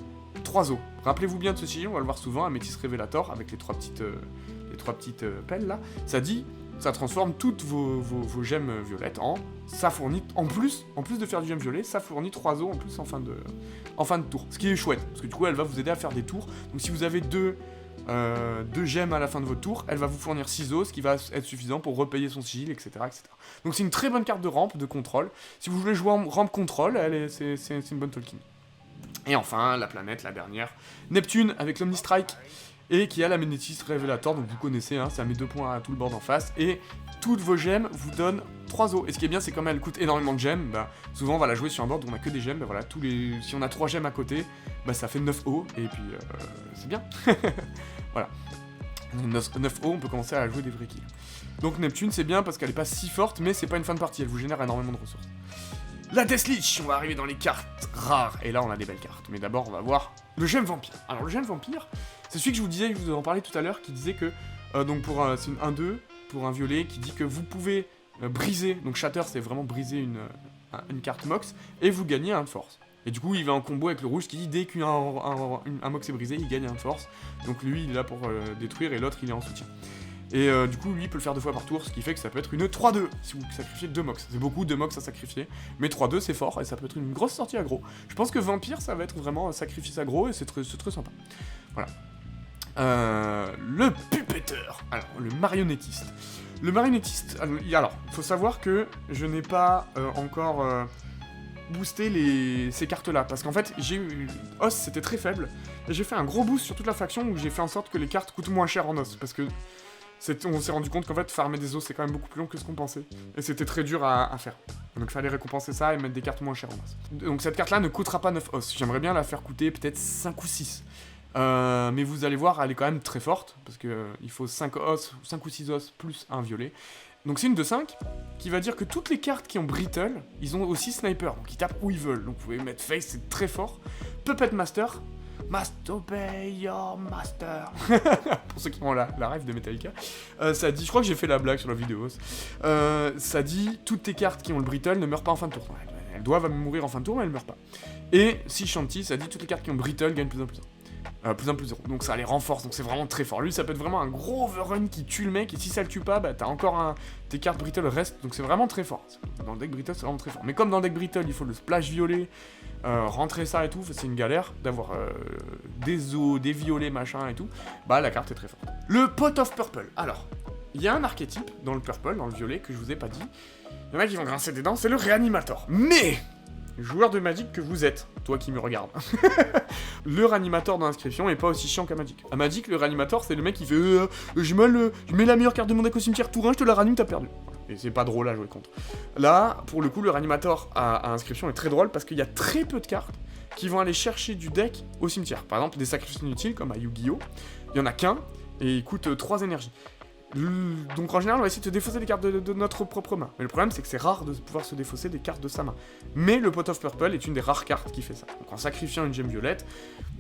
3 os. Rappelez-vous bien de ce sigil, on va le voir souvent, Amethyst Révélator, avec les trois petites pelles là, ça dit, ça transforme toutes vos gemmes violettes en, ça fournit, en plus de faire du gemme violet, ça fournit 3 os en plus en fin de tour, ce qui est chouette, parce que du coup elle va vous aider à faire des tours, donc si vous avez deux gemmes à la fin de votre tour, elle va vous fournir 6 os, ce qui va être suffisant pour repayer son sigil, etc. etc. Donc c'est une très bonne carte de rampe, de contrôle. Si vous voulez jouer en rampe contrôle, c'est une bonne Tolkien. Et enfin, la planète, la dernière, Neptune, avec l'Omnistrike, et qui a l'Amethyst Révélator, donc vous connaissez, hein, ça met 2 points à tout le board en face, et toutes vos gemmes vous donnent 3 os. Et ce qui est bien, c'est comme elle coûte énormément de gemmes, bah, souvent on va la jouer sur un board où on a que des gemmes, bah, voilà, si on a 3 gemmes à côté, bah, ça fait 9 os, et puis c'est bien. Voilà. 9 os, on peut commencer à jouer des vrais kills. Donc Neptune, c'est bien parce qu'elle est pas si forte, mais c'est pas une fin de partie, elle vous génère énormément de ressources. La Death Leech, on va arriver dans les cartes rares, et là on a des belles cartes. Mais d'abord, on va voir le Gemme Vampire. Alors le Gemme Vampire, c'est celui que je vous disais, je vous en parlais tout à l'heure, qui disait que, donc c'est une 1-2, pour un violet, qui dit que vous pouvez briser, donc Shatter c'est vraiment briser une carte Mox, et vous gagnez un de force. Et du coup, il va en combo avec le rouge qui dit dès qu'un Mox est brisé, il gagne un de force. Donc lui, il est là pour détruire et l'autre, il est en soutien. Et du coup, lui, il peut le faire 2 fois par tour, ce qui fait que ça peut être une 3-2 si vous sacrifiez 2 Mox. C'est beaucoup de Mox à sacrifier, mais 3-2 c'est fort et ça peut être une grosse sortie aggro. Je pense que Vampire, ça va être vraiment un sacrifice aggro et c'est très sympa. Voilà. Le Pupetteur. Alors, le marionnettiste. Le marionnettiste, alors, il faut savoir que je n'ai pas encore booster ces cartes-là, parce qu'en fait, j'ai eu... Os, c'était très faible, et j'ai fait un gros boost sur toute la faction où j'ai fait en sorte que les cartes coûtent moins cher en os, parce que on s'est rendu compte qu'en fait, farmer des os, c'est quand même beaucoup plus long que ce qu'on pensait, et c'était très dur à faire. Donc il fallait récompenser ça et mettre des cartes moins chères en os. Donc cette carte-là ne coûtera pas 9 os, j'aimerais bien la faire coûter peut-être 5 ou 6. Mais vous allez voir, elle est quand même très forte, parce que il faut 5 os, 5 ou 6 os, plus un violet. Donc c'est une de 5, qui va dire que toutes les cartes qui ont Brittle, ils ont aussi Sniper, donc ils tapent où ils veulent. Donc vous pouvez mettre Face, c'est très fort. Puppet Master, Must obey your master. Pour ceux qui ont la rêve de Metallica. Ça dit, je crois que j'ai fait la blague sur la vidéo. Ça dit, toutes tes cartes qui ont le Brittle ne meurent pas en fin de tour. Elles doivent mourir en fin de tour, mais elles ne meurent pas. Et si Shanty, ça dit, toutes les cartes qui ont Brittle gagnent plus 1 plus 1. Plus 1 plus 0. Donc ça les renforce, donc c'est vraiment très fort. Lui, ça peut être vraiment un gros overrun qui tue le mec, et si ça le tue pas, bah t'as encore tes cartes Brittle restent, donc c'est vraiment très fort. Dans le deck Brittle, c'est vraiment très fort. Mais comme dans le deck Brittle, il faut le splash violet, rentrer ça et tout, c'est une galère d'avoir des os, des violets, machin et tout, bah la carte est très forte. Le Pot of Purple. Alors, il y a un archétype dans le purple, dans le violet, que je vous ai pas dit. Il y en a qui vont grincer des dents, c'est le Réanimator. Mais joueur de Magic que vous êtes, toi qui me regardes. Le Réanimator dans l'inscription est pas aussi chiant qu'à Magic. À Magic, le Réanimator, c'est le mec qui fait je mets la meilleure carte de mon deck au cimetière, tour 1, je te la ranime, t'as perdu. Et c'est pas drôle à jouer contre. Là, pour le coup, le Réanimator à inscription est très drôle parce qu'il y a très peu de cartes qui vont aller chercher du deck au cimetière. Par exemple, des sacrifices inutiles comme à Yu-Gi-Oh! Il y en a qu'un et il coûte 3 énergies. Donc en général, on va essayer de se défausser des cartes de notre propre main. Mais le problème, c'est que c'est rare de pouvoir se défausser des cartes de sa main. Mais le Pot of Purple est une des rares cartes qui fait ça. Donc en sacrifiant une gemme violette,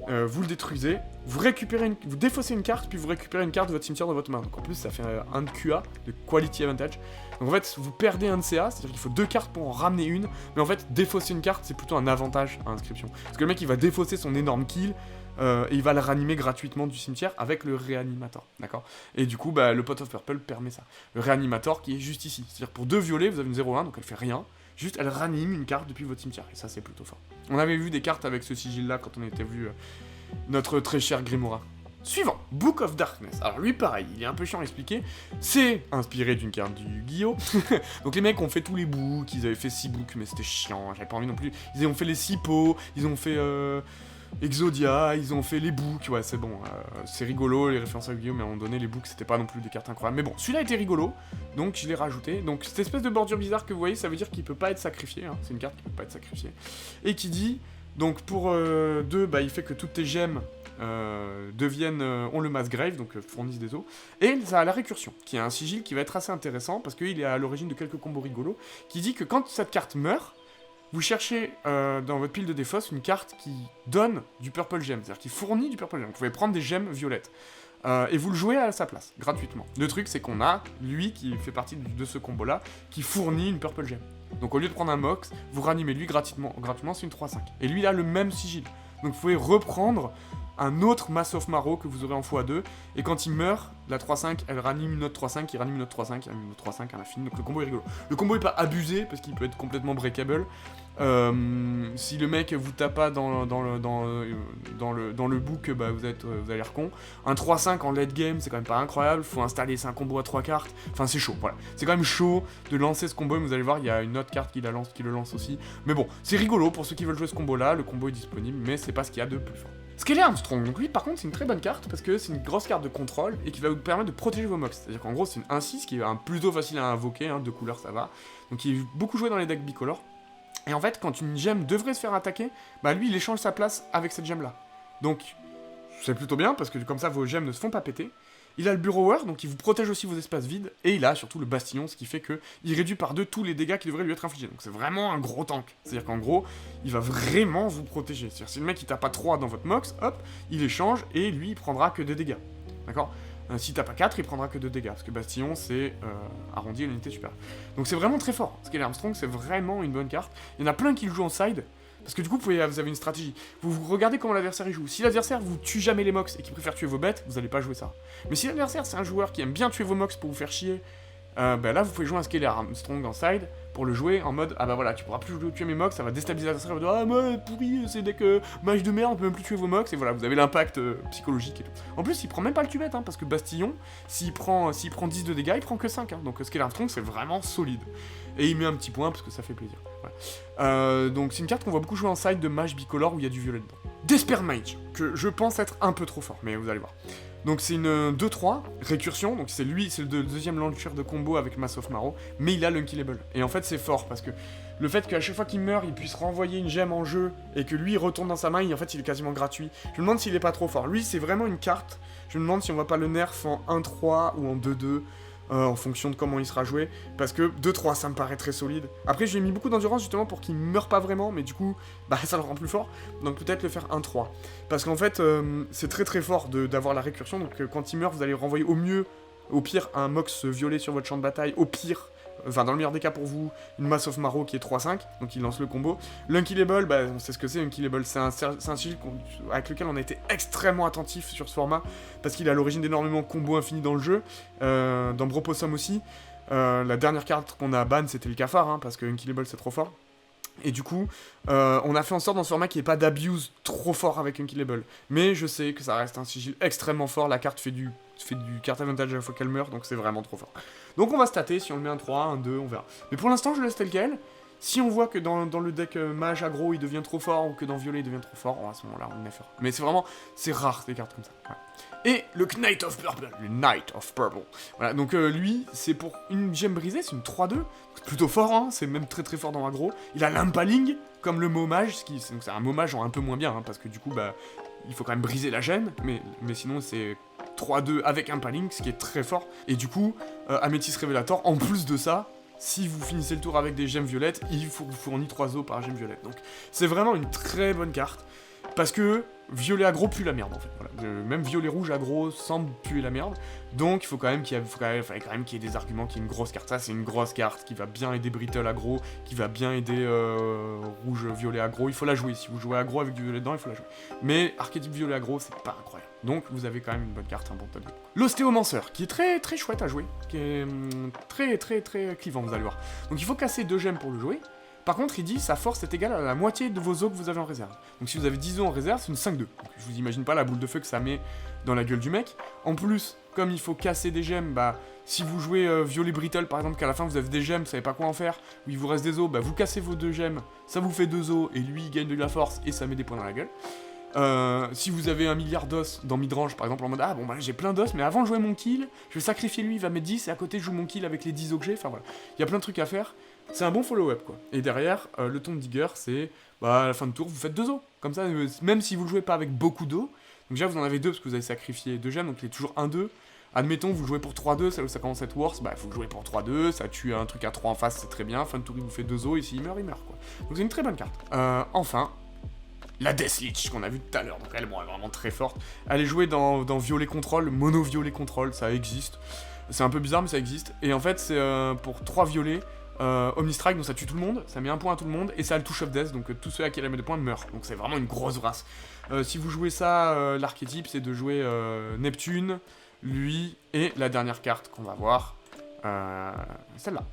vous le détruisez, vous défaussez une carte, puis vous récupérez une carte de votre cimetière de votre main. Donc en plus, ça fait un de QA, de Quality Advantage. Donc en fait, vous perdez un de CA, c'est-à-dire qu'il faut 2 cartes pour en ramener une. Mais en fait, défausser une carte, c'est plutôt un avantage à inscription. Parce que le mec, il va défausser son énorme kill, et il va le ranimer gratuitement du cimetière avec le Réanimator, d'accord. Et du coup, bah, le Pot of Purple permet ça. Le Réanimator qui est juste ici. C'est-à-dire pour 2 violets, vous avez une 0-1, donc elle fait rien. Juste, elle ranime une carte depuis votre cimetière. Et ça, c'est plutôt fort. On avait vu des cartes avec ce sigil-là quand on était vu notre très cher Grimoire. Suivant, Book of Darkness. Alors lui, pareil, il est un peu chiant à expliquer. C'est inspiré d'une carte du Yu-Gi-Oh! Donc les mecs ont fait tous les books, ils avaient fait 6 books, mais c'était chiant, j'avais pas envie non plus. Ils ont fait les 6 pots, ils ont fait Exodia, ils ont fait les books, ouais c'est bon, c'est rigolo les références à Yu-Gi-Oh! Mais à un moment donné les books c'était pas non plus des cartes incroyables. Mais bon, celui-là était rigolo, donc je l'ai rajouté. Donc cette espèce de bordure bizarre que vous voyez, ça veut dire qu'il peut pas être sacrifié, hein. C'est une carte qui peut pas être sacrifiée. Et qui dit, donc pour 2, bah il fait que toutes tes gemmes ont le mass grave, donc fournissent des os. Et ça a la récursion, qui est un sigil qui va être assez intéressant, parce qu'il est à l'origine de quelques combos rigolos, qui dit que quand cette carte meurt, vous cherchez dans votre pile de défausse une carte qui donne du purple gem, c'est-à-dire qui fournit du purple gem. Vous pouvez prendre des gemmes violettes. Et vous le jouez à sa place, gratuitement. Le truc, c'est qu'on a lui qui fait partie de ce combo-là, qui fournit une purple gem. Donc au lieu de prendre un Mox, vous ranimez lui gratuitement c'est une 3-5. Et lui, il a le même sigil. Donc vous pouvez reprendre un autre Mass of Marrow que vous aurez en x2, et quand il meurt, la 3-5, elle ranime une autre 3-5, qui ranime une autre 3-5, qui ranime une autre 3-5 à l'infini, donc le combo est rigolo. Le combo est pas abusé, parce qu'il peut être complètement breakable. Si le mec vous tape pas dans le book, bah vous allez l'air con. Un 3-5 en late game, c'est quand même pas incroyable, faut installer, c'est un combo à 3 cartes, enfin c'est chaud, voilà. C'est quand même chaud de lancer ce combo, et vous allez voir, il y a une autre carte qui le lance aussi. Mais bon, c'est rigolo pour ceux qui veulent jouer ce combo là, le combo est disponible, mais c'est pas ce qu'il y a de plus fort. Skelly Armstrong, donc lui par contre c'est une très bonne carte parce que c'est une grosse carte de contrôle et qui va vous permettre de protéger vos Mox. C'est-à-dire qu'en gros c'est une 1-6 qui est plutôt facile à invoquer, hein, 2 couleurs ça va, donc il est beaucoup joué dans les decks bicolores. Et en fait quand une gemme devrait se faire attaquer, bah lui il échange sa place avec cette gemme là. Donc c'est plutôt bien parce que comme ça vos gemmes ne se font pas péter. Il a le Burrower, donc il vous protège aussi vos espaces vides, et il a surtout le Bastillon, ce qui fait qu'il réduit par 2 tous les dégâts qui devraient lui être infligés. Donc c'est vraiment un gros tank. C'est-à-dire qu'en gros, il va vraiment vous protéger. C'est-à-dire si le mec il tape pas 3 dans votre Mox, hop, il échange, et lui il prendra que 2 dégâts. D'accord Si t'as pas 4, il prendra que 2 dégâts, parce que Bastillon c'est arrondi à l'unité supérieure. Donc c'est vraiment très fort. Skelly Armstrong c'est vraiment une bonne carte. Il y en a plein qui le jouent en side. Parce que du coup, vous avez une stratégie. Vous regardez comment l'adversaire il joue. Si l'adversaire vous tue jamais les Mox et qu'il préfère tuer vos bêtes, vous allez pas jouer ça. Mais si l'adversaire c'est un joueur qui aime bien tuer vos Mox pour vous faire chier, bah là vous pouvez jouer un Skelly Armstrong en side pour le jouer en mode ah bah voilà, tu pourras plus tuer mes Mox, ça va déstabiliser l'adversaire, il va dire ah moi pourri, c'est dès que mage de merde, on peut même plus tuer vos Mox, et voilà, vous avez l'impact psychologique et tout. En plus, il prend même pas le tubette, hein, parce que Bastillon, s'il prend 10 de dégâts, il prend que 5, hein, donc Skelly Armstrong c'est vraiment solide. Et il met un petit point parce que ça fait plaisir. Voilà. Donc c'est une carte qu'on voit beaucoup jouer en side de mage bicolore où il y a du violet dedans. Despair Mage, que je pense être un peu trop fort, mais vous allez voir. Donc c'est une 2-3, récursion, donc c'est lui, c'est le deuxième launcher de combo avec Mass of Marrow, mais il a l'unkillable. Et en fait c'est fort parce que le fait qu'à chaque fois qu'il meurt, il puisse renvoyer une gemme en jeu et que lui il retourne dans sa main, en fait il est quasiment gratuit. Je me demande s'il est pas trop fort. Lui c'est vraiment une carte, je me demande si on voit pas le nerf en 1-3 ou en 2-2. En fonction de comment il sera joué, parce que 2-3 ça me paraît très solide. Après j'ai mis beaucoup d'endurance justement pour qu'il meure pas vraiment, mais du coup bah ça le rend plus fort, donc peut-être le faire 1-3. Parce qu'en fait c'est très très fort d'avoir la récursion, donc quand il meurt vous allez renvoyer au pire un Mox violet sur votre champ de bataille, au pire, enfin dans le meilleur des cas pour vous, une Mass of Marrow qui est 3-5, donc il lance le combo. L'Unkillable, bah on sait ce que c'est, Unkillable, c'est un sigil avec lequel on a été extrêmement attentif sur ce format, parce qu'il est à l'origine d'énormément de combos infinis dans le jeu, dans Bropossum aussi. La dernière carte qu'on a ban c'était le cafard, hein, parce que Unkillable c'est trop fort. Et du coup, on a fait en sorte dans ce format qu'il n'y ait pas d'abuse trop fort avec Unkillable. Mais je sais que ça reste un sigil extrêmement fort, la carte fait du carte avantage à la fois qu'elle meurt, donc c'est vraiment trop fort. Donc on va stater, si on le met un 3, un 2, on verra. Mais pour l'instant, je laisse tel quel. Si on voit que dans le deck mage aggro, il devient trop fort, ou que dans violet, il devient trop fort, à ce moment-là, on le met fort. Mais c'est rare, des cartes comme ça. Voilà. Et le Knight of Purple, le Knight of Purple. Voilà, donc lui, c'est pour une gemme brisée, c'est une 3-2. C'est plutôt fort, hein, c'est même très très fort dans aggro. Il a l'impaling, comme le mot mage, donc c'est un mot mage en un peu moins bien, hein, parce que du coup, bah, il faut quand même briser la gemme, mais sinon c'est 3-2 avec impaling, ce qui est très fort. Et du coup, Amethyst Révélateur, en plus de ça, si vous finissez le tour avec des gemmes violettes, il vous fournit 3 os par gemme violette. Donc c'est vraiment une très bonne carte, parce que violet aggro pue la merde en fait. Voilà. Même violet rouge aggro semble puer la merde. Donc il faut quand même qu'il y ait des arguments, qu'il y ait une grosse carte. Ça c'est une grosse carte qui va bien aider Brittle aggro, qui va bien aider rouge violet aggro. Il faut la jouer. Si vous jouez aggro avec du violet dedans, il faut la jouer. Mais archétype violet aggro, c'est pas incroyable. Donc vous avez quand même une bonne carte, un bon top. L'ostéomanceur, qui est très très chouette à jouer, qui est très très très clivant, vous allez voir. Donc il faut casser 2 gemmes pour le jouer. Par contre, il dit sa force est égale à la moitié de vos os que vous avez en réserve. Donc si vous avez 10 os en réserve, c'est une 5-2. Donc je vous imagine pas la boule de feu que ça met dans la gueule du mec. En plus, comme il faut casser des gemmes, bah si vous jouez violet brittle par exemple, qu'à la fin vous avez des gemmes, vous savez pas quoi en faire, ou il vous reste des os, bah vous cassez vos 2 gemmes, ça vous fait 2 os, et lui il gagne de la force et ça met des points dans la gueule. Si vous avez 1 milliard d'os dans midrange par exemple, en mode ah bon bah j'ai plein d'os, mais avant de jouer mon kill, je vais sacrifier lui, il va mettre 10, et à côté je joue mon kill avec les 10 os que j'ai, enfin voilà. Il y a plein de trucs à faire. C'est un bon follow-up quoi. Et derrière, le Tomb Digger, c'est bah à la fin de tour, vous faites 2 os. Comme ça, même si vous le jouez pas avec beaucoup d'os, déjà vous en avez 2 parce que vous avez sacrifié 2 gemmes, donc il est toujours 1-2. Admettons, vous jouez pour 3-2, ça commence à être worse, bah faut jouer pour 3-2, ça tue un truc à 3 en face, c'est très bien, Funtouri vous fait 2 os, et s'il meurt, il meurt quoi. Donc c'est une très bonne carte. Enfin, la Death Leech qu'on a vu tout à l'heure, donc elle, bon, elle est vraiment très forte. Elle est jouée dans Violet Control, Mono Violet Control, ça existe. C'est un peu bizarre mais ça existe, et en fait c'est pour 3 violets, Omnistrike, donc ça tue tout le monde, ça met 1 point à tout le monde, et ça a le Touch of Death, donc tous ceux à qui elle met 2 points meurent. Donc c'est vraiment une grosse race. Si vous jouez ça, l'archétype c'est de jouer Neptune, lui, et la dernière carte qu'on va voir, celle-là,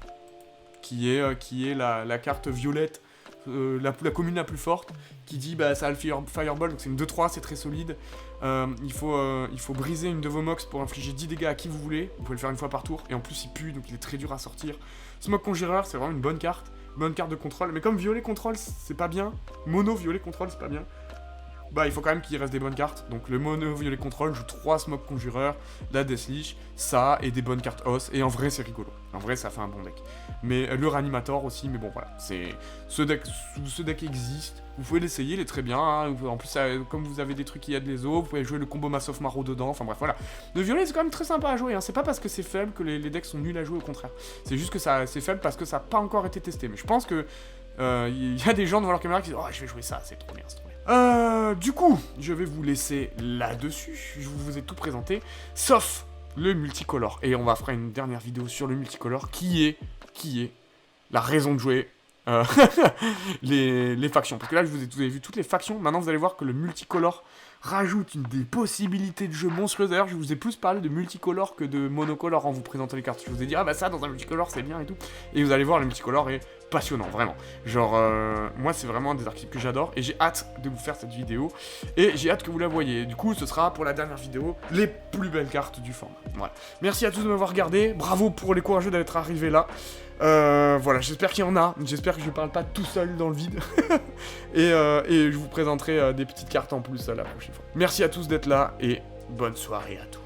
qui est la carte violette, la commune la plus forte, qui dit bah ça a le Fireball, donc c'est une 2-3, c'est très solide. Il faut briser une de vos mox pour infliger 10 dégâts à qui vous voulez, vous pouvez le faire une fois par tour, et en plus il pue, donc il est très dur à sortir. Smoke Conjureur, c'est vraiment une bonne carte de contrôle, mais comme Violet Control c'est pas bien, Mono Violet Control c'est pas bien, bah il faut quand même qu'il reste des bonnes cartes. Donc le Mono Violet Control joue 3 Smoke Conjureur, la Death Leech, ça et des bonnes cartes Os, et en vrai c'est rigolo. En vrai ça fait un bon deck. Mais le Reanimator aussi, mais bon voilà, c'est ce deck existe, vous pouvez l'essayer, il est très bien, hein. En plus comme vous avez des trucs qui aident les os, vous pouvez jouer le combo Mass of Marrow dedans, enfin bref voilà. Le violet c'est quand même très sympa à jouer, hein. C'est pas parce que c'est faible que les decks sont nuls à jouer, au contraire. C'est juste que c'est faible parce que ça n'a pas encore été testé, mais je pense que il y a des gens devant leur caméra qui disent « Oh, je vais jouer ça, c'est trop bien, c'est trop bien. » Du coup, je vais vous laisser là-dessus, je vous ai tout présenté, sauf le multicolore. Et on va faire une dernière vidéo sur le multicolore, qui est la raison de jouer les factions. Parce que là, vous avez vu toutes les factions, maintenant vous allez voir que le multicolore rajoute des possibilités de jeu monstrueuses. D'ailleurs, je vous ai plus parlé de multicolore que de monocolore en vous présentant les cartes. Je vous ai dit, ah bah ça, dans un multicolore, c'est bien et tout. Et vous allez voir, le multicolore est passionnant, vraiment. Genre, moi, c'est vraiment un des archétypes que j'adore. Et j'ai hâte de vous faire cette vidéo. Et j'ai hâte que vous la voyez. Du coup, ce sera pour la dernière vidéo, les plus belles cartes du format. Voilà. Merci à tous de m'avoir regardé. Bravo pour les courageux d'être arrivés là. Voilà, j'espère qu'il y en a. J'espère que je parle pas tout seul dans le vide. et je vous présenterai des petites cartes en plus la prochaine fois. Merci à tous d'être là et bonne soirée à tous.